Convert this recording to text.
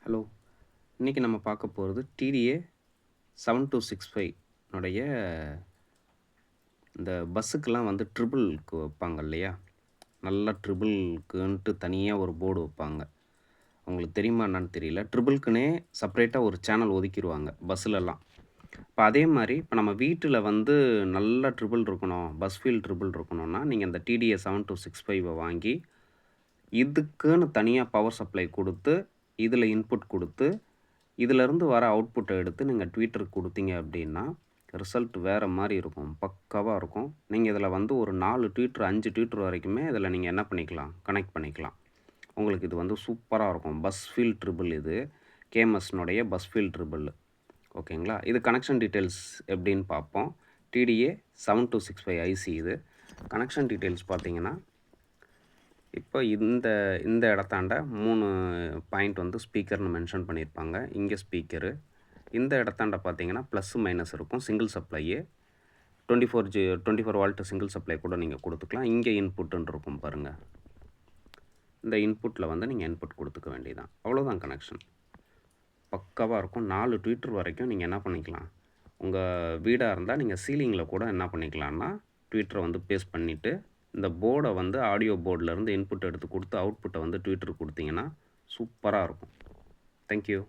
Hello! இன்னைக்கு நம்ம பார்க்க போறது டிடிஏ 7265 னுடைய இந்த பஸ்ஸுக்கெல்லாம் வந்து ட்ரிபிள்க்கு வைப்பாங்க இல்லையா? நல்லா ட்ரிபிள்க்குன்ட்டு தனியா ஒரு போர்டு வைப்பாங்க. உங்களுக்கு தெரியுமா என்னான்னு தெரியல. ட்ரிபிள்க்குன்னே செப்பரேட்டா ஒரு சேனல் ஒதுக்கிருவாங்க பஸ்ஸுலலாம். இப்ப அதே மாரி இப்ப நம்ம வீட்டில வந்து நல்ல ட்ரிபிள் இருக்கணும், பஸ் ஃபீல் ட்ரிபிள் இருக்கணும்னா, நீங்க இந்த டிடிஏ 7265 வாங்கி, இதுக்குன்னு தனியா பவர் சப்ளை குடுத்து, இதில இன்புட் குடுத்து இதிலருந்து வர அவுட்புட்ட எடுத்து நீங்க ட்வீட்டருக்கு குடுத்தீங்க அப்டின்னா, ரிசல்ட் வேற மாரி இருக்கும். பக்காவா இருக்கும். நீங்க இதில வந்து ஒரு 4 ட்வீட்டர், 5 ட்வீட்டர் வரைக்குமே இதில நீங்க என்ன பண்ணிக்கலாம், கனெக்ட் பண்ணிக்கலாம். உங்களுக்கு இது வந்து சூப்பரா இருக்கும். பஸ் ஃபீல் ட்ரிபிள் இது. கேமஸ்னுடைய பஸ் ஃபீல் ட்ரிபிள். ஓகேங்களா? இது கனெக்ஷன் டீட்டெயில்ஸ் எப்டின்னு பார்ப்போம். டிடிஏ 7265 ஐசி இது. கனெக்ஷன் டீட்டெயில்ஸ் பார்த்தீங்கன்னா இப்போ இந்த இந்த இடத்தாண்ட 3 பாயிண்ட் வந்து ஸ்பீக்கர்ன்னு மென்ஷன் பண்ணியிருப்பாங்க. இங்கே ஸ்பீக்கரு. இந்த இடத்தாண்ட பார்த்தீங்கன்னா, ப்ளஸ், மைனஸ் இருக்கும். சிங்கிள் சப்ளையு. 24 வோல்ட் சிங்கிள் சப்ளை கூட நீங்க குடுத்துக்கலாம். இங்கே இன்புட்டுன்னு இருக்கும் பாருங்க. இந்த இன்புட்ல வந்து நீங்க இன்புட் குடுத்துக்க வேண்டியதுதான். அவ்வளோதான் கனெக்ஷன். பக்காவா இருக்கும். 4 ட்வீட்டர் வரைக்கும் நீங்க என்ன பண்ணிக்கலாம், உங்க வீடா இருந்தா நீங்க சீலிங்ல கூட என்ன பண்ணிக்கலாம்னா, ட்வீட்டர வந்து பேஸ்ட் பண்ணிட்டு, இந்த போர்ட வந்து ஆடியோ போர்ட்லருந்து இன்புட் எடுத்து குடுத்து, அவுட்புட்ட வந்து ட்வீட்டருக்கு குடுத்தீங்கன்னா, சூப்பரா இருக்கும். Thank you.